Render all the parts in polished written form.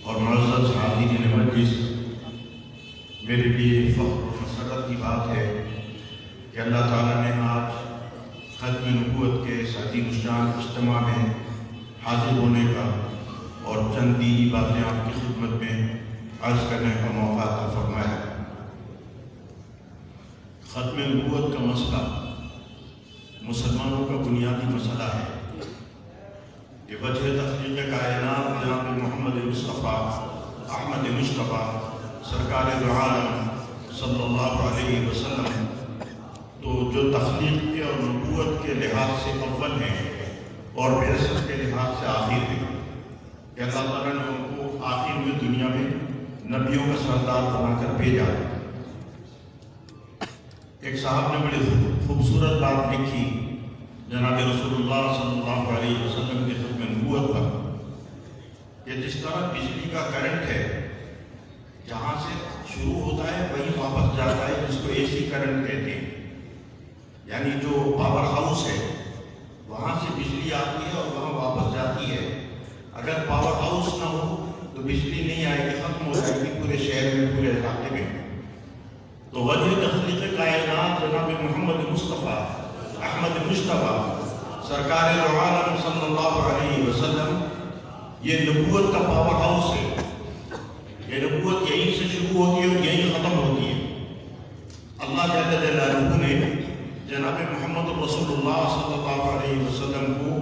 اور معزز حاضرین مجلس، میرے لیے فخر و مسرت کی بات ہے کہ اللہ تعالیٰ نے آج ختم نبوت کے اس عظیم الشان اجتماع میں حاضر ہونے کا اور چند دینی باتیں آپ کی خدمت میں عرض کرنے کا موقع عطا فرمایا۔ ختم نبوت کا مسئلہ مسلمانوں کا بنیادی مسئلہ ہے کہ وجہ تخلیق کائنات جناب محمد مصطفیٰ احمد مصطفیٰ سرکار دو عالم صلی اللہ علیہ وسلم تو جو تخلیق کے اور نبوت کے لحاظ سے اول ہیں اور بعثت کے لحاظ سے آخر ہیں کہ اللہ تعالیٰ نے ان کو آخر میں دنیا میں نبیوں کا سردار بنا کر بھیجا۔ ایک صاحب نے بڑی خوبصورت بات لکھی جناب رسول اللہ صلی اللہ علیہ وسلم کے ختم نبوت پر کہ جس طرح بجلی کا کرنٹ ہے جہاں سے شروع ہوتا ہے وہیں واپس جاتا ہے، جس کو اے سی کرنٹ کہتے ہیں، یعنی جو پاور ہاؤس ہے وہاں سے بجلی آتی ہے اور وہاں واپس جاتی ہے۔ اگر پاور ہاؤس نہ ہو تو بجلی نہیں آئے گی، ختم ہو جائے گی پورے شہر میں، پورے علاقے میں۔ تو وجہ تخلیق کائنات جناب محمد مصطفیٰ احمد مصطفیٰ سرکار دو عالم صلی اللہ علیہ وسلم یہ نبوت کا پاور ہاؤس ہے۔ یہ نبوت یہیں سے شروع ہوتی ہے اور یہیں ختم ہوتی ہے۔ اللہ جل جلالہ نے جناب محمد رسول اللہ صلی اللہ علیہ وسلم کو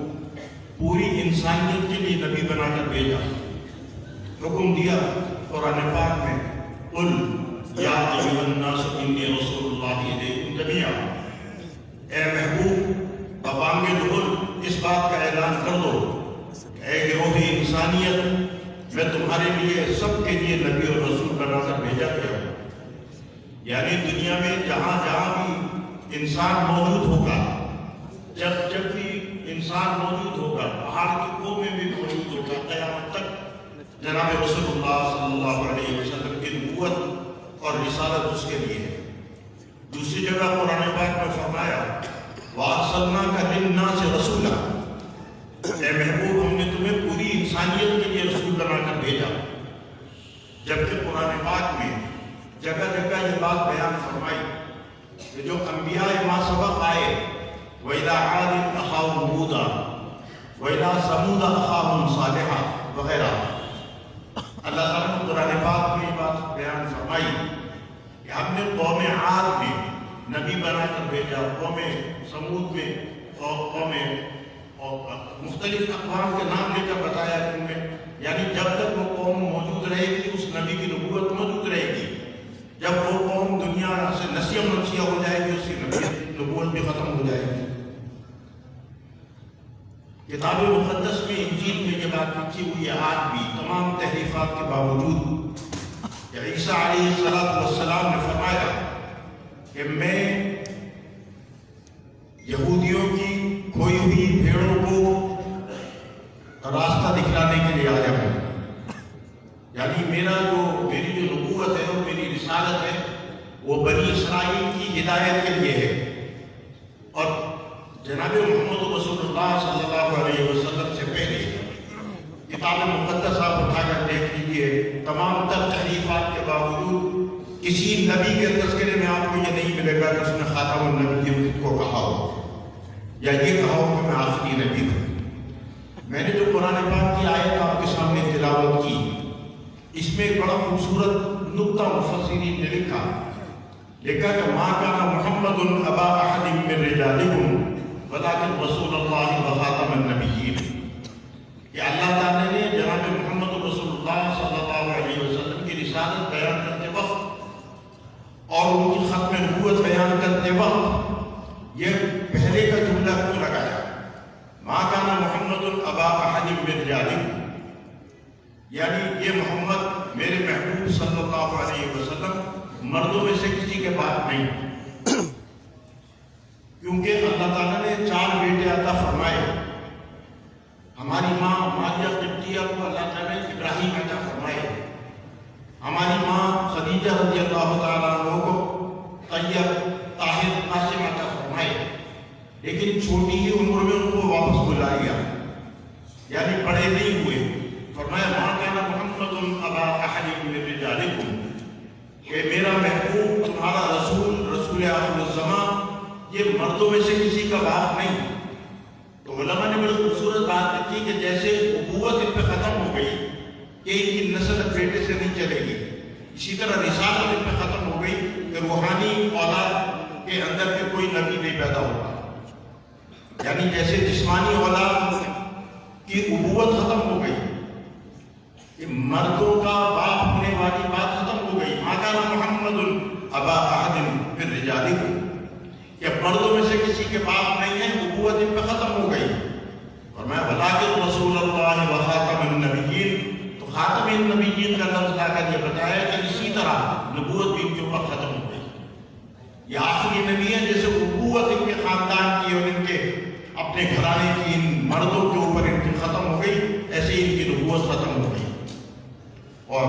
پوری انسانیت کے لیے نبی بنا کر بھیجا، حکم دیا قرآن پاک میں، قل یا ایھا الناس انی رسول اللہ الیکم جمیعا، اے محبوب ببانگ دہل اس بات کا اعلان کر دو، اے گروہ انسانیت میں تمہارے لیے سب کے لیے نبی اور رسول بنا کر بھیجا گیا ہوں۔ یعنی دنیا میں جہاں جہاں بھی انسان موجود ہوگا، جب بھی انسان موجود ہوگا، پہاڑ کی کوہ میں بھی موجود ہوگا، قیامت تک جناب رسول اللہ صلی اللہ علیہ وسلم کی نبوت اور رسالت اس کے لیے ہے۔ دوسری جگہ قرآن پاک میں فرمایا وَأَرْسَلْنَاكَ لِلنَّاسِ رَسُولًا، اے محبوب ہم نے تمہیں پوری انسانیت کے لیے رسول بنا کر بھیجا۔ جبکہ قرآن پاک میں جگہ جگہ یہ بات بیان فرمائی کہ جو انبیاء ما سبق آئے، وَإِلَىٰ عَادٍ أَخَاهُمْ هُودًا وَإِلَىٰ ثَمُودَ أَخَاهُمْ صَالِحًا وغیرہ، اللہ تعالیٰ نے قرآن پاک میں یہ بات بیان فرمائی کہ ہم نے قوم عاد میں نبی بنا کر بھیجا، قوم سمود میں اور قوم اور مختلف اقوام کے نام لے کر بتایا ان میں، یعنی جب تک وہ قوم موجود رہے گی اس نبی کی نبوت موجود رہے گی، جب وہ قوم دنیا سے نسیہ منسیہ ہو جائے گی اس کی نبوت بھی ختم ہو جائے گی۔ کتاب مقدس میں انجیل میں یہ بات لکھی ہوئی ہے آج بھی، تمام تحریفات کے باوجود کہ عیسیٰ علیہ السلام نے فرمایا کہ میں یہودیوں کی کھوئی ہوئی بھیڑوں کو راستہ دکھلانے کے لیے آیا ہوں، یعنی میری جو نبوت ہے اور میری رسالت ہے وہ بنی اسرائیل کی ہدایت کے لیے ہے۔ اور جناب محمد رسول اللہ صلی اللہ علیہ وسلم سے پہلے کتاب مقدس آپ اٹھا کر دیکھ لیجیے، تمام تر تحریفات کے باوجود کسی نبی کے تذکرے میں آپ کو یہ نہیں ملے گا کہ اس نے خاتم النبیین کو کہا ہو یا یہ کہا ہو کہ میں آخری نبی ہوں۔ میں نے جو قرآن پاک کی آیت آپ کے سامنے تلاوت کی، اس میں ایک بڑا خوبصورت نکتہ مفسرین نے لکھا کہ ما کان محمد ابا احد من رجالکم ولکن رسول اللہ وخاتم النبیین، کہ اللہ تعالیٰ نے جناب محمد رسول اللہ صلی اللہ علیہ وسلم کی رسالت بیان کرتے وقت اور ان کی ختم نبوت بیان کرتے وقت یہ پہلے کا جملہ کیوں لگایا، ما کان محمد ابا احد من رجالکم، یعنی یہ محمد میرے محبوب صلی اللہ علیہ وسلم مردوں میں سے کسی کے بعد نہیں، کیونکہ اللہ تعالیٰ نے 4 بیٹے عطا فرمائے۔ ہماری ماں ماریہ قبطیہ کو اللہ تعالیٰ نے ابراہیم عطا فرمائے، ہماری ماں خدیجہ رضی اللہ تعالیٰ عنہ کو طیب طاہر قاسم عطا فرمائے، لیکن چھوٹی ہی عمر میں ان کو واپس بلا لیا، یعنی بڑے نہیں ہوئے۔ فرمایا ما کان محمد یہ مردوں میں سے کسی کا باپ نہیں. تو علماء نے بڑی خوبصورت بات لکھی کہ جیسے ابوت ان پہ ختم ہو گئی کہ ان کی نسل بیٹے سے نہیں چلے گی، اسی طرح رسالت ان پہ ختم ہو گئی کہ روحانی اولاد کے اندر کے کوئی نبی نہیں پیدا ہوگا. یعنی جیسے جسمانی اولاد کی ابوت ختم ہو گئی، کہ مردوں کا باپ ہونے والی بات ختم ہو گئی. ما کان محمد ابا احد من رجالکم، کہ مردوں میں سے کسی کے باپ نہیں ہے، ابوت ان پہ ختم ہو گئی. اور میں ولکن رسول اللہ و خاتم النبیین، تو خاتم النبیین کا لفظ لا کر یہ بتایا کہ اسی طرح نبوت بھی ان کے اوپر ختم ہو گئی. یہ آخری نبی ہے. جیسے ابوت ان کے خاندان کی اور ان کے اپنے گھرانے کی ان مردوں کے اوپر ان کی ختم ہو گئی، ایسے ہی ان کی نبوت ختم ہو گئی. اور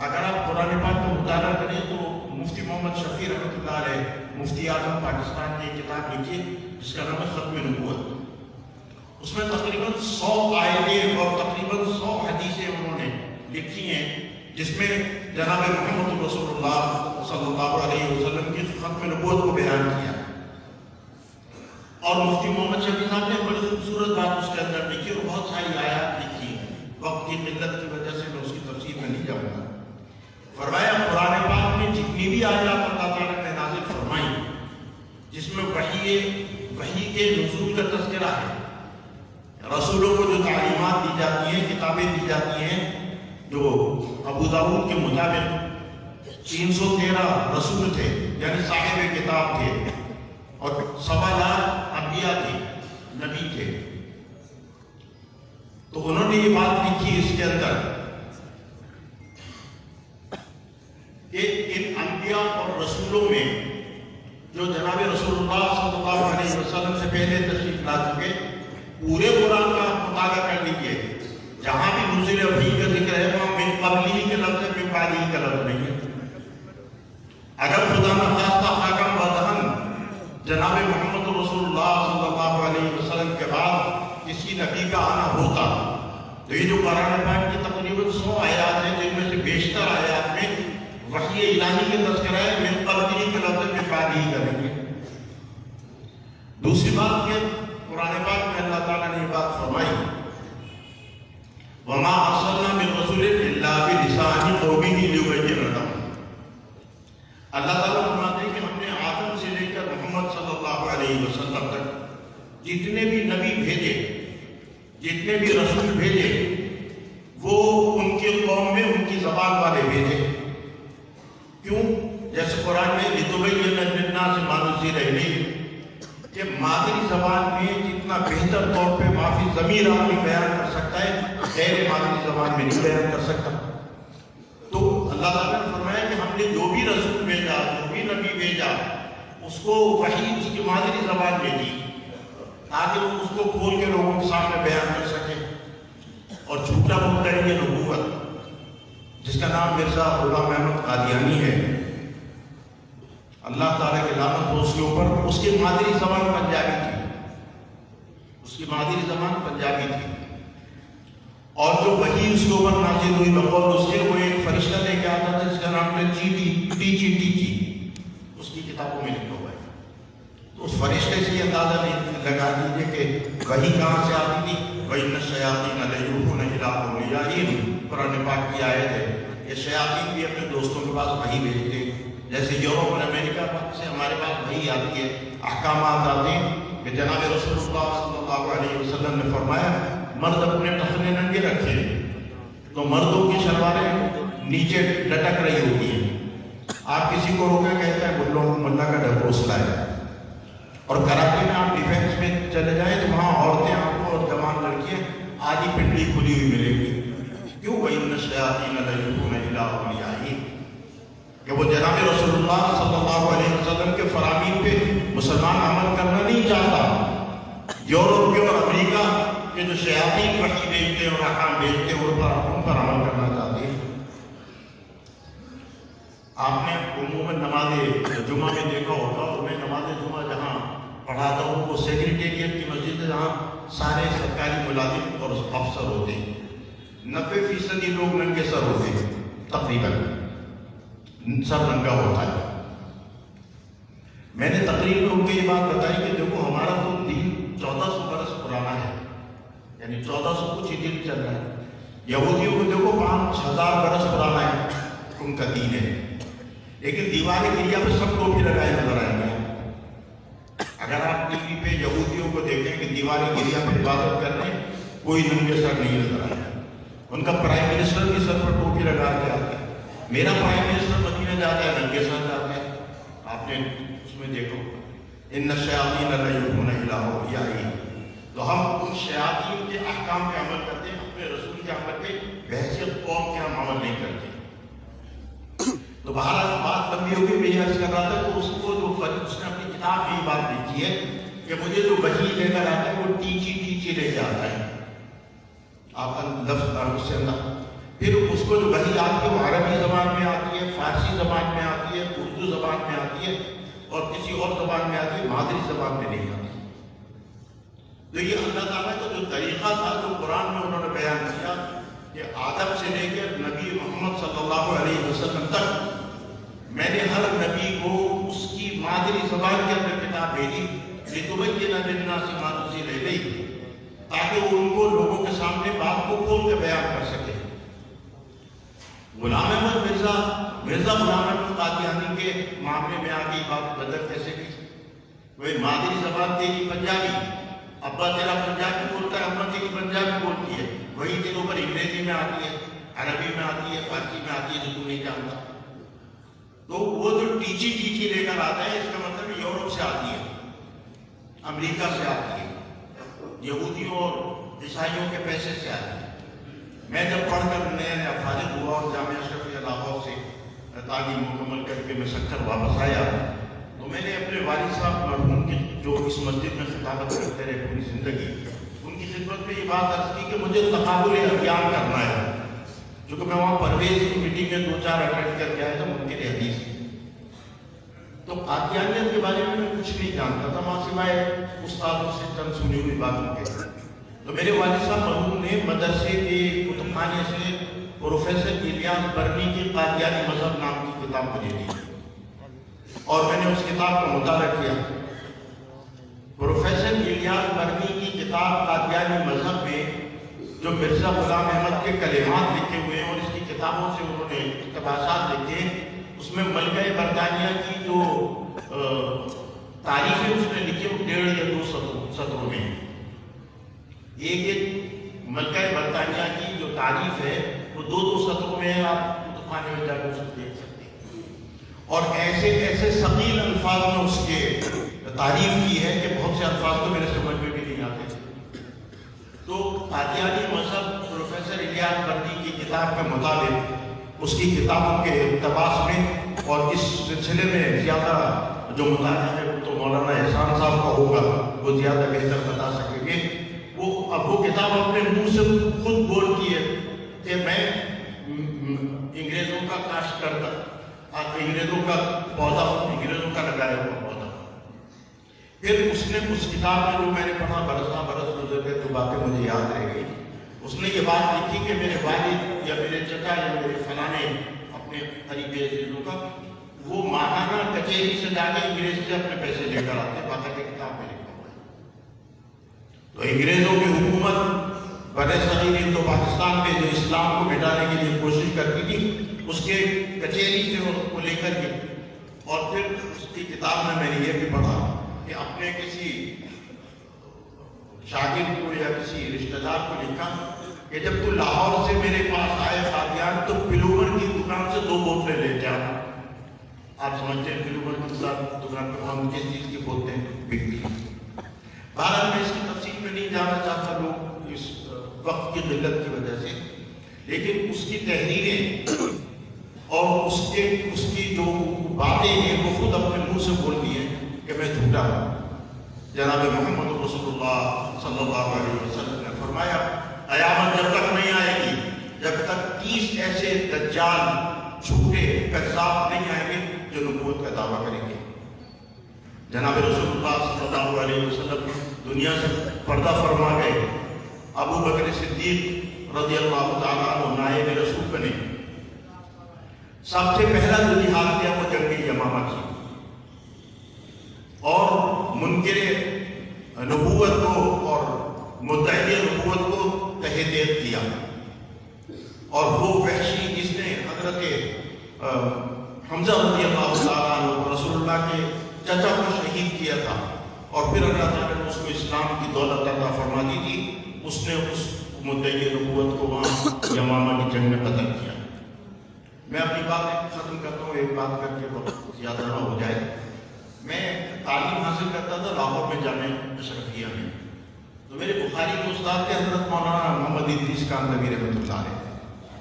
اگر آپ قرآن پاک کا مطالعہ کریں تو مفتی محمد شفیع رحمۃ اللہ علیہ، مفتی اعظم پاکستان نے ایک کتاب لکھی جس کا نام ہے ختم نبوت. اس میں تقریباً 100 آیتیں اور تقریباً 100 حدیثیں انہوں نے لکھی ہیں، جس میں جناب محمد رسول اللہ صلی اللہ علیہ وسلم کی ختم نبوت کو بیان کیا. اور مفتی محمد شفیع صاحب نے بڑی خوبصورت بات اس کے اندر لکھی اور بہت ساری آیات لکھی ہیں. وقت کی قلت کی وجہ سے میں اس کی تفصیل میں نہیں جاؤں گا. فرمایا قرآن پاک میں جتنی بھی آیات اللہ تعالیٰ نے نازل فرمائی جس میں وحی کے نزول کا تذکرہ ہے، رسولوں کو جو تعلیمات دی جاتی ہیں، کتابیں دی جاتی ہیں، جو ابو داؤد کے مطابق 313 رسول تھے، یعنی صاحب کتاب تھے، اور 1.25 لاکھ انبیاء تھے، نبی تھے. تو انہوں نے یہ بات لکھی اس کے اندر کہ ان انبیاء اور رسولوں میں جو جناب رسول اللہ صلی اللہ علیہ وسلم سے پہلے تشریف لا چکے، پورے قرآن کا مطالعہ کر لیجیے، جہاں بھی نزول وحی کا ذکر ہے وہاں من قبلی کے لفظ ہے، من بعدی کا لفظ نہیں ہے. اگر خدا نخواستہ خاکم بدہن جناب محمد رسول اللہ صلی اللہ علیہ وسلم کے بعد کسی نبی کا آنا ہوتا تو یہ جو قرآن پاک کی تقریباً 100 آیات ہیں، جن میں سے بیشتر آیات میں وحی الہی کے تذکرہ ہے، من قبلی کے لفظ میں بعدی کریں گے. دوسری بات کہ قرآن پاک میں اللہ تعالیٰ نے یہ بات فرمائی، وَمَا أَرْسَلْنَا مِن رَّسُولٍ إِلَّا بِلِسَانِ قَوْمِهِ لِيُبَيِّنَ لَهُمْ. اللہ تعالیٰ فرماتے ہیں کہ ہم نے آدم سے لے کر محمد صلی اللہ علیہ وسلم تک جتنے بھی نبی بھیجے، جتنے بھی رسول بھیجے، وہ ان کے قوم میں ان کی زبان والے بھیجے. کیوں؟ جیسے قرآن میں لِتُبَيِّنَ لِلنَّاسِ مَا نُزِّلَ إِلَيْهِمْ، کہ مادری زبان میں جتنا بہتر طور پہ معافی ضمیر آدمی بیان کر سکتا ہے، غیر مادری زبان میں نہیں بیان کر سکتا. تو اللہ تعالیٰ نے فرمایا کہ ہم نے جو بھی رسول بھیجا، جو بھی نبی بھیجا، اس کو وحی اس کی مادری زبان میں دی تاکہ وہ اس کو کھول کے لوگوں کے سامنے بیان کر سکے. اور جھوٹا بولتا ہے یہ نبوت، جس کا نام مرزا غلام احمد قادیانی ہے، اللہ تعالیٰ کے لعنت ہو اس کے اوپر. اس کی مادری زبان پنجابی تھی، اس کی مادری زبان پنجابی تھی، اور جو وحی اس کے اوپر نازل ہوئی بقول اس کے، وہ ایک فرشتہ لے کے آتا تھا جس کا نام ہے ٹیچی، اس کی کتابوں میں لکھا ہوا ہے. تو اس فرشتے سے یہ اندازہ لگا دیجیے کہ وحی کہاں سے آتی تھی. وَإِنَّ الشَّيَاطِينَ لَيُوحُونَ إِلَىٰ أَوْلِيَائِهِمْ، قرآن پاک کی آیت ہے. یہ شیاطین بھی اپنے دوستوں کے پاس وحی بھیجتے ہیں، جیسے یورپ اور امریکہ سے ہمارے پاس وحی آتی ہے، احکامات آتے ہیں کہ جناب رسول اللہ صلی اللہ علیہ وسلم نے فرمایا مرد اپنے ٹخنے ننگے رکھے تو مردوں کی شلواریں نیچے لٹک رہی ہوتی ہیں. آپ کسی کو روکے کہتا ہے ملا کا ڈھکوسلا ہے. اور کراچی میں آپ ڈیفینس میں چلے جائیں تو وہاں عورتیں آپ کو اور جوان لڑکیاں آدھی پنڈلی کھلی ہوئی ملے گی. کیوں؟ وَإِنَّ الشَّيَاطِينَ لَيُوحُونَ إِلَىٰ أَوْلِيَائِهِمْ، کہ وہ جناب رسول اللہ صلی اللہ علیہ وسلم کے فرامین پہ مسلمان عمل کرنا نہیں چاہتا. یورپ کے اور امریکہ کے جو شیاطین وحی بھیجتے ہیں اور احکام بھیجتے ہیں ان پر عمل کرنا چاہتے ہیں. آپ نے عموماً نماز جمعہ میں دیکھا ہوگا، اور میں نماز جمعہ جہاں پڑھاتا ہوں وہ سیکریٹریٹ کی مسجد ہے جہاں سارے سرکاری ملازم اور افسر ہوتے ہیں. 90% لوگ ننگے سر ہوتے ہیں، تقریباً سر ننگا ہوتا ہے. میں نے تقریر میں ان کو یہ بات بتائی کہ دیکھو ہمارا تو دین 1400 برس پرانا ہے، یعنی 1400 کچھ ہی دن چل رہا ہے. یہودیوں کو دیکھو 5000 برس پرانا ہے ان کا دین ہے، لیکن دیوار کریا پہ سب ٹوپی لگائے نظر آئیں گے. اگر آپ ٹی وی پہ یہودیوں کو دیکھیں کہ دیوار کریا پہ عبادت کر رہے ہیں، کوئی ننگے سر نہیں نظر آئے. ان کا پرائم منسٹر بھی سر پر ٹوپی لگا کے آتا ہے. میرا پرائم منسٹر مدینہ جاتا ہے ننگے سر جاتا ہے. آپ نے اس میں دیکھو ان الشیاطین لا یؤمنون الا اولیاء. تو ہم ان شیاطین کے احکام پہ عمل کرتے ہیں، اپنے رسول کے عمل پہ بحیثیت قوم کے ہم عمل نہیں کرتے. تو بہرحال بات لمبی ہوگی. میں یہ عرض کر رہا تھا کہ اس کو جو اس نے اپنی کتاب میں یہ بات لکھی ہے کہ مجھے جو وحی لے کر آتا ہے وہ ٹیچی لے کے آتا ہے. آپ لفظ اس سے اندر پھر اس کو جو وحی آتی ہے وہ عربی زبان میں آتی ہے، فارسی زبان میں آتی ہے، اردو زبان میں آتی ہے اور کسی اور زبان میں آتی ہے، مادری زبان میں نہیں آتی. تو یہ اللہ تعالیٰ کا جو طریقہ تھا جو قرآن میں انہوں نے بیان کیا کہ آدم سے لے کر نبی محمد صلی اللہ علیہ وسلم تک میں نے ہر نبی کو اس کی مادری زبان کے اندر کتاب بھیجی لِتُبَيِّنَ لِلنَّاسِ مَا نُزِّلَ إِلَيْهِمْ، تاکہ وہ ان کو لوگوں کے سامنے بات کو کھول کے بیان کر سکے. غلام احمد مرزا غلام احمد قادیانی کے معاملے میں آگئی بات بدل کیسے کی. وہ مادری زبان تیری پنجابی، ابا تیرا پنجابی بولتا ہے، اماں تیری پنجابی بولتی ہے، وہی تیرے اوپر انگریزی میں آتی ہے، عربی میں آتی ہے، فارسی میں آتی ہے جو تو نہیں جانتا. تو وہ جو ٹیچی لے کر آتا ہے اس کا مطلب یورپ سے آتی ہے، امریکہ سے آتی ہے، یہودیوں اور عیسائیوں کے پیسے سے آتی ہے. میں جب پڑھ کر نیا فارغ ہوا اور جامعہ اشرفیہ لاہور سے تعلیم مکمل کر کے میں سکھر واپس آیا تو میں نے اپنے والد صاحب مرحوم کی جو اس مسجد میں خطابت کرتے رہے پوری زندگی، ان کی خدمت میں یہ بات عرض کی کہ مجھے تقابل ادیان کرنا ہے. چونکہ میں وہاں پرویز کی میٹنگ میں 2-4 اٹینڈ کر کے آیا تھا منکر حدیث. تو قادیانیت کے بارے میں کچھ نہیں جانتا تھا وہاں سوائے استادوں سے چند سنی ہوئی باتوں کے. تو میرے والد صاحب مرحوم نے مدرسے کے کتب خانے سے پروفیسر الیاس برنی کی قادیانی مذہب نام کی کتاب مجھے دی اور میں نے اس کتاب کا مطالعہ کیا. پروفیسر الیاس برنی کی کتاب قادیانی مذہب میں جو مرزا غلام احمد کے کلمات لکھے ہوئے ہیں اور اس کی کتابوں سے انہوں نے اقتباسات لکھے ہیں، اس میں ملکہ برطانیہ کی جو تاریخیں اس نے لکھی وہ 1.5 یا 2 سطروں میں. ایک ملکہ برطانیہ کی جو تعریف ہے وہ 2 سطروں میں آپ کتب خانے میں جا کے اس کو دیکھ سکتے ہیں. اور ایسے ثقیل الفاظ میں اس کے تعریف کی ہے کہ بہت سے الفاظ تو میرے سمجھ میں بھی نہیں آتے. تو قادیانی مذہب پروفیسر الیاس برنی کی کتاب کے مطابق اس کی کتابوں کے اقتباس میں اور اس سلسلے میں زیادہ جو مطالعہ ہے وہ تو مولانا احسان صاحب کا ہوگا، وہ زیادہ بہتر بتا سکیں گے. وہ کتاب اپنے منہ سے خود بولتی ہے کہ میں انگریزوں کا کاشت کرتا، انگریزوں کا پودا ہوں، انگریزوں کا لگایا ہوا پودا. پھر اس نے اس کتاب میں جو میں نے پڑھا برس گزر گئے تو باتیں مجھے یاد رہ گئی. اس نے یہ بات لکھی کہ میرے والد یا میرے چچا یا میرے فلانے اپنے قریبی عزیزوں کا وہ ماہانہ کچہری سے جا کے انگریز سے اپنے پیسے لے کر آتے. باقاعدہ کتاب میں لکھا ہوا ہے. تو انگریزوں کی حکومت بر صغیر ہند و پاکستان میں جو اسلام کو مٹانے کے لیے کوشش کرتی تھی اس کے کچہری سے اس کو لے کر کے اور پھر اس کی کتاب میں نے یہ بھی پڑھا کہ اپنے کسی شاگرد کو یا کسی رشتہ دار کو لکھا کہ جب تو لاہور سے میرے پاس آئے قادیان تو پلوور کی دکان سے 2 بوتلیں لے کے آنا. آپ سمجھتے ہیں پلوور کی دکان پہ ہم کس چیز کی بوتلیں بکتی ہیں. بہرحال میں اس کی تفصیل میں نہیں جانا چاہتا لوگ اس وقت کی قلت کی وجہ سے، لیکن اس کی تحریریں اور اس کی جو باتیں ہیں وہ خود اپنے منہ سے بولتی ہیں کہ میں جھوٹا ہوں. جناب محمد رسول اللہ صلی اللہ علیہ وسلم نے فرمایا قیامت جب تک نہیں آئے گی جب تک 30 ایسے دجال جھوٹے کذاب نہیں آئیں گے جو نبوت کا دعویٰ کریں گے. جناب رسول اللہ صلی اللہ علیہ وسلم دنیا سے پردہ فرما گئے. ابو بکر صدیق رضی اللہ تعالیٰ عنہ نائب رسول بنے. سب سے پہلا جو جہاد کیا وہ جنگ یمامہ کی. منکر نبوت کو اور مدعی نبوت کو تہ دیر کیا، اور وہ وحشی جس نے حضرت حمزہ رضی اللہ تعالیٰ عنہ رسول اللہ کے چچا کو شہید کیا تھا، اور پھر اللہ تعالیٰ نے اس کو اسلام کی دولت عطا فرما دی تھی، اس نے اس مدعی نبوت کو وہاں یمامہ کی جنگ میں قتل کیا۔ میں اپنی بات ختم کرتا ہوں، ایک بات کر کے بہت زیادہ نہ ہو جائے۔ میں تعلیم حاصل کرتا تھا لاہور میں جامعہ اشرفیہ میں، تو میرے بخاری کے استاد تھے حضرت مولانا محمد ادریس کاندھوی رحمۃ اللہ علیہ،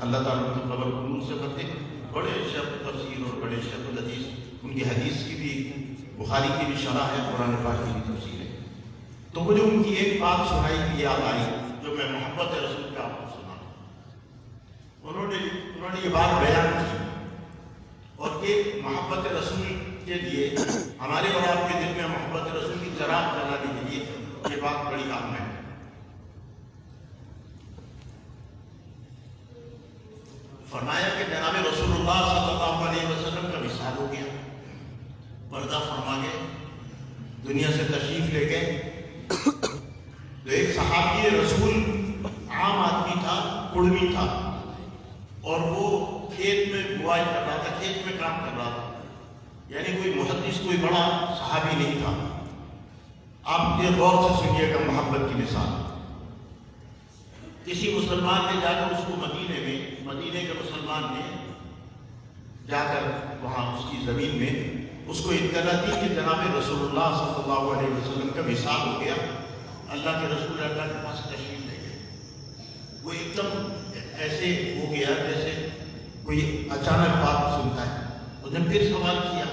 اللہ تعالیٰ ان کی قبر کو نور سے بھرتے، بڑے شیخ تفسیر اور بڑے شیخ الحدیث، ان کی حدیث کی بھی بخاری کی بھی شرح ہے، قرآن پاک کی بھی تفسیر ہے۔ تو مجھے ان کی ایک بات سنائی کی یاد آئی جو میں محبت رسول کا آپ کو سنا۔ انہوں نے یہ بات بیان کی، اور ایک محبت رسول کے لیے ہمارے اور آپ کے دل میں محبت رسول کی چراغ جلانے کے لیے یہ بات بڑی اہم ہے۔ فرمایا کہ جناب رسول اللہ صلی اللہ علیہ وسلم کا وصال ہو گیا، پردہ فرما گئے، دنیا سے تشریف لے گئے۔ تو ایک صحابی رسول عام آدمی تھا، کڑمی تھا، اور وہ کھیت میں بوائی کر رہا تھا، کھیت میں کام کر رہا تھا، یعنی کوئی محدث، کوئی بڑا صحابی نہیں تھا۔ آپ یہ غور سے سنیے گا محبت کی مثال۔ کسی مسلمان نے جا کر اس کو مدینے کے مسلمان نے جا کر وہاں اس کی زمین میں اس کو اطلاع دی کہ جناب رسول اللہ صلی اللہ علیہ وسلم کا وصال ہو گیا، اللہ کے رسول اللہ کے پاس تشریف لے گئے۔ وہ ایک دم ایسے ہو گیا جیسے کوئی اچانک بات سنتا ہے۔ اس نے پھر سوال کیا،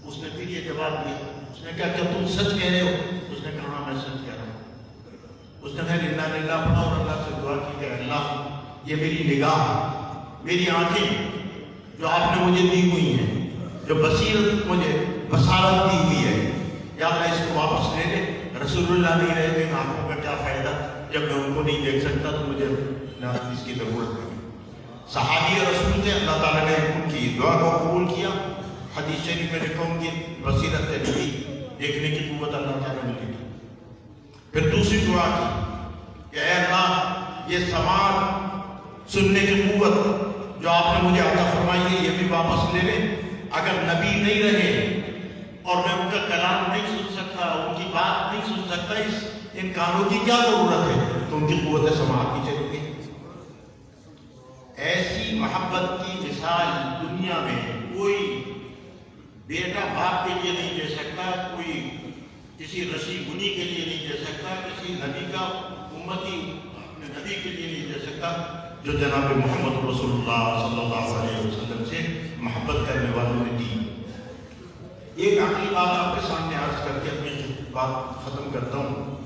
اس نے پھر یہ جواب دیا۔ اس نے کہا کہ تم سچ کہہ رہے ہو؟ اس نے کہا ہاں میں سچ کہہ رہا ہوں۔ اس نے کہا انا للہ پڑھا اور اللہ سے دعا کی کہ اللہ یہ میری نگاہ، میری آنکھیں جو آپ نے مجھے دی ہوئی ہیں، جو بصیرت مجھے بصارت دی ہوئی ہے، یا اللہ اس کو واپس لے لے۔ رسول اللہ نہیں رہے تو ان آنکھوں کا کیا فائدہ؟ جب میں ان کو نہیں دیکھ سکتا تو مجھے اس کی ضرورت نہیں۔ صحابی رسول تھے، اللہ تعالیٰ نے ان کی دعا کو قبول کیا۔ حدیث شریف میں لکھا ان کی بصیرت دی، دیکھنے کی قوت اللہ تعالیٰ نے دی۔ پھر دوسری دعا کی کہ اے اللہ یہ سماعت، سننے کی قوت جو آپ نے مجھے عطا فرمائی ہے یہ بھی واپس لے لیں۔ اگر نبی نہیں رہے اور میں ان کا کلام نہیں سن سکتا، ان کی بات نہیں سن سکتا، ان کانوں کی کیا ضرورت ہے؟ تو ان کی قوت سماعت کی ضرورت ہے۔ ایسی محبت کی مثال دنیا میں کوئی بیٹا باپ کے لیے نہیں دے سکتا، کوئی کسی رشی منی کے لیے نہیں دے سکتا، کسی نبی کا امتی اپنے نبی کے لیے نہیں دے سکتا جو جناب محمد رسول اللہ صلی اللہ علیہ وسلم سے محبت کرنے والوں نے دی۔ ایک آخری بات آپ کے سامنے عرض کر کے اپنی بات ختم کرتا ہوں۔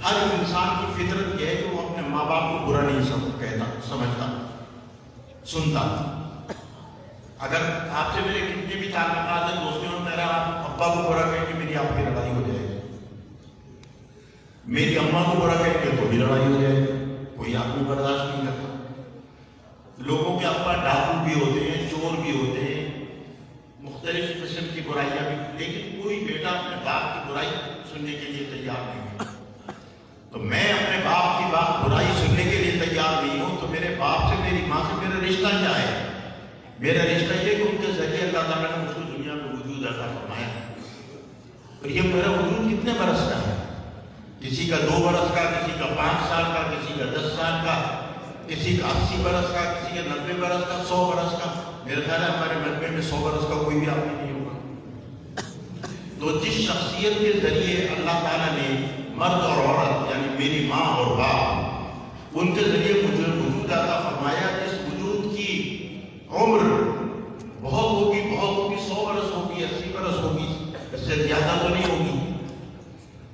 ہر انسان کی فطرت یہ ہے کہ وہ اپنے ماں باپ کو برا نہیں سمجھتا، سنتا۔ اگر آپ سے میرے کتنے بھی تعلقات ہیں دوستوں میں، میرا ابا کو برا کہیں کہ میری آپ کی لڑائی ہو جائے گی، میری اماں کو برا کہیں کہ تو بھی لڑائی ہو جائے گی، کوئی آپ کو برداشت نہیں کرتا۔ لوگوں کے ابا ڈاکو بھی ہوتے ہیں، چور بھی ہوتے ہیں، مختلف قسم کی برائیاں بھی، لیکن کوئی بیٹا اپنے باپ کی برائی سننے کے لیے تیار نہیں ہے۔ تو میں اپنے باپ کی بات برائی سننے کے لیے تیار نہیں ہوں، تو میرے باپ سے، میری ماں سے میرا رشتہ کیا ہے؟ میرا رشتہ یہ کہ ان کے ذریعے اللہ تعالیٰ نے مجھ کو دنیا میں وجود عطا فرمایا۔ اور یہ میرا وجود کتنے برس کا ہے؟ کسی کا 2 برس کا، کسی کا 5 سال کا، کسی کا 10 سال کا، کسی کا 80 برس کا، کسی کا 90 برس کا، 100 برس کا۔ میرا خیال ہے ہمارے ملک میں 100 برس کا کوئی بھی آدمی نہیں ہوگا۔ تو جس شخصیت کے ذریعے اللہ تعالیٰ نے مرد اور عورت یعنی میری ماں اور باپ ان کے ذریعے مجھے وجود عطا فرمایا، جس وجود کی عمر بہت ہوگی، 100 برس ہوگی، 80 برس ہوگی، اس سے زیادہ تو نہیں ہوگی۔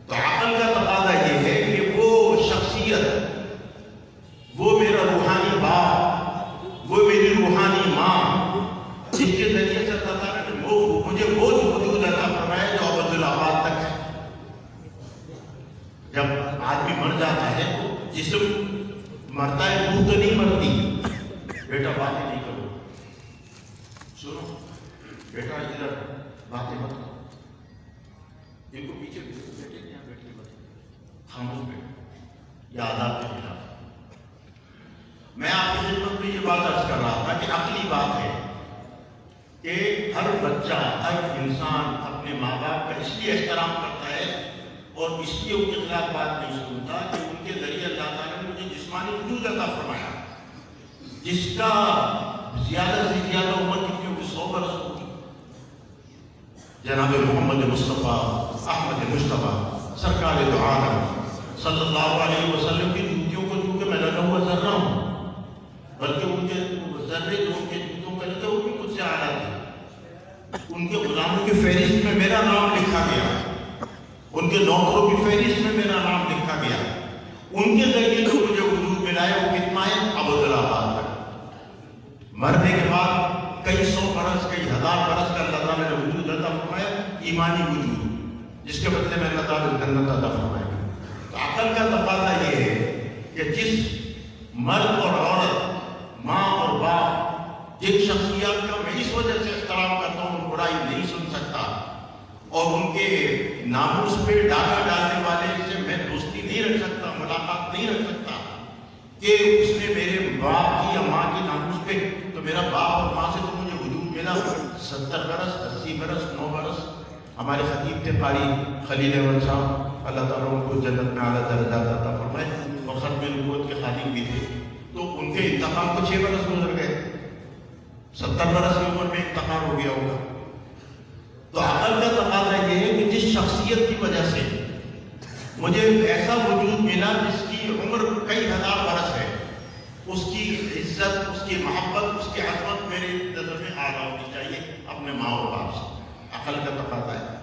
تو عقل کا تقاضا یہ ہے کہ وہ شخصیت، وہ میرا روحانی باپ، وہ میری روحانی ماں، جس کے ذریعے سے اللہ تعالیٰ نے مجھے وہ وجود عطا فرمایا جو ابد الآباد تک ہے۔ جب آدمی مر جاتا ہے تو جسم مرتا ہے، روح تو نہیں مرتی۔ بیٹا باتیں نہیں کرو، سنو بیٹا ادھر باتیں مت کرو، میں آپ کی خدمت میں یہ بات عرض کر رہا تھا کہ عقلی بات ہے کہ ہر بچہ، ہر انسان اپنے ماں باپ کا اس لیے احترام کرتا ہے اور اس لیے ان کے خلاف بات نہیں سنتا کہ ان کے ذریعے اللہ تعالیٰ نے مجھے جسمانی وجود عطا فرمایا، جس کا زیادہ سے زیادہ عمر کتنی ہوگی؟ 100 برس ہوگی۔ جناب محمد مصطفیٰ احمد مصطفیٰ سرکار دو عالم صلی اللہ علیہ وسلم کی جوتیوں کو جو کہ میں لگا ہوا ذرہ ہوں، بلکہ ان کے ذرے جو ان کے جوتوں کا لگا وہ بھی مجھ سے اعلیٰ تھے۔ ان کے غلاموں کی فہرست میں میرا نام لکھا گیا، ان کے نوکروں کی فہرست میں میرا نام لکھا گیا۔ ان کے ذریعے جو مجھے وجود ملا ہے وہ کتنا ہے؟ ابدالآباد تک۔ مرنے کے بعد کئی 100 برس، کئی 1000 برس کا اللہ تعالیٰ نے وجود عطا فرمایا، ایمانی وجود، جس کے بدلے میں اللہ تعالیٰ جنت عطا فرمائے گا۔ تو عقل کا تقاضا یہ ہے کہ جس مرد اور عورت، ماں اور باپ، جن شخصیات کا میں اس وجہ سے احترام کرتا ہوں، برائی نہیں سن سکتا اور ان کے ناموس پہ ڈاکہ ڈالنے والے سے میں دوستی نہیں رکھ سکتا، ملاقات نہیں رکھ سکتا کہ اس نے میرے باپ کی یا ماں کی ناموس پہ، تو میرا باپ اور ماں سے تو مجھے وجود ملا 70 برس، 80 برس، 9 برس۔ ہمارے خطیب تھے قاری خلیل احمد صاحب، اللہ تعالیٰ ان کو جنت میں اعلیٰ درجات عطا فرمائے، اور ختم نبوت کے خالق بھی تھے۔ تو ان کے انتقال کو 6 برس گزر گئے، 70 برس کی عمر میں انتقال ہو گیا ہوگا۔ تو عقل کا تقاضا یہ ہے کہ جس شخصیت کی وجہ سے مجھے ایسا وجود ملا جس کی عمر کئی 1000 برس ہے، اس کی عزت، اس کی محبت، اس کی عظمت میرے نظر میں اعلیٰ ہونی چاہیے اپنے ماں اور باپ سے۔ عقل کا تقاضا ہے۔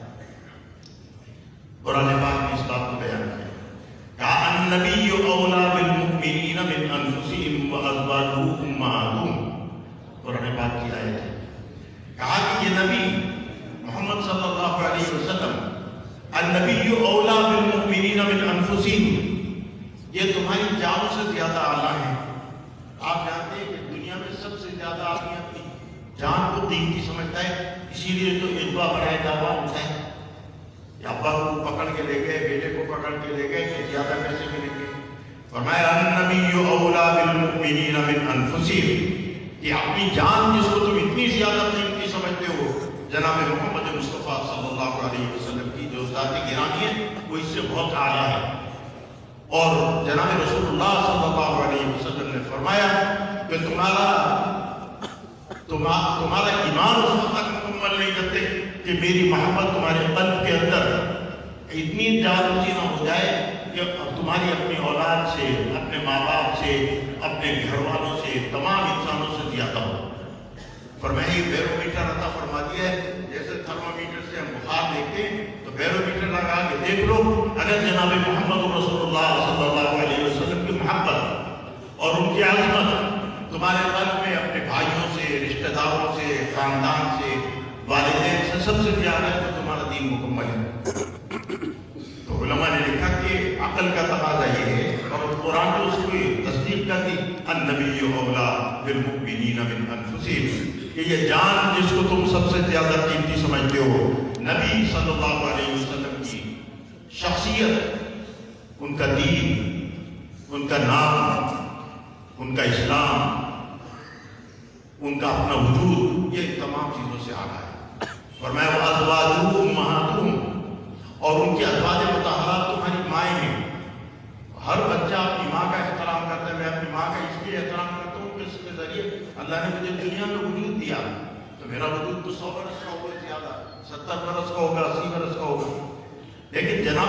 قرآن پاک نے اس بات کو بیان کیا، کہا النبی اولیٰ بالمؤمنین من انفسہم وازواجہ امہاتہم۔ قرآن پاک کی آیت ہے، کہا کہ یہ نبی محمد صلی اللہ علیہ وسلم، النبی اولیٰ بالمؤمنین من انفسہم، یہ تمہاری جانوں سے زیادہ اعلیٰ ہے۔ آپ جانتے ہیں کہ دنیا میں سب سے زیادہ آدمی اپنی جان کو قیمتی سمجھتا ہے، اسی لیے تو اغوا برائے دعویٰ ہوتا ہے کہ ابا کو پکڑ کے لے گئے، بیٹے کو پکڑ کے لے گئے کہ زیادہ پیسے ملیں گے۔ فرمایا النبی اولیٰ بالمؤمنین من انفسہم، کہ اپنی جان جس کو تم اتنی زیادہ قیمتی سمجھتے ہو، جناب محمد مصطفیٰ صلی اللہ علیہ وسلم کی جو ذات گرامی ہے وہ اس سے بہت اعلیٰ ہے۔ اور جناب رسول اللہ صلی اللہ علیہ وسلم نے فرمایا کہ تمہارا ایمان اس وقت تک مکمل نہیں کرتے کہ میری محبت تمہارے قلب کے اندر اتنی جاگتی نہ ہو جائے کہ تمہاری اپنی اولاد سے، اپنے ماں باپ سے، اپنے گھر والوں سے، تمام انسانوں سے زیادہ ہو۔ فرمایا یہ بیرو میٹر عطا فرما دیا ہے، جیسے تھرمومیٹر سے ہم بخار دیکھتے ہیں تو بیرو میٹر لگا کے دیکھ لو، اگر جناب محمد رسول اللہ صلی اللہ علیہ وسلم کی محبت اور ان کی عظمت تمہارے قلب میں اپنے بھائیوں سے، رشتہ داروں سے، خاندان سے، والدین سے سب سے زیادہ ہے تو تمہارا دین مکمل ہے۔ تو علماء نے لکھا کہ عقل کا تقاضا یہ ہے، اور قرآن نے اس کی تصدیق کر دی، النبی اولیٰ بالمؤمنین من انفسہم، کہ یہ جان جس کو تم سب سے زیادہ قیمتی سمجھتے ہو، نبی صلی اللہ علیہ وسلم کی شخصیت، ان کا دین، ان کا نام، ان کا اسلام، ان کا اپنا وجود، یہ تمام چیزوں سے آگاہ ہے۔ فرمایا وازواجہ امہاتہم، اور ان کی ازواج مطہرات تمہاری مائیں ہیں۔ ہر بچہ اپنی ماں کا احترام کرتا ہے۔ میں اپنی ماں کا اس لیے احترام کرتا ہوں کہ اس کے ذریعے اللہ نے مجھے دنیا میں وجود دیا، تو میرا وجود تو 100 برس کا ہوگا، زیادہ 70 برس کا ہوگا، 80 برس کا ہوگا، لیکن جناب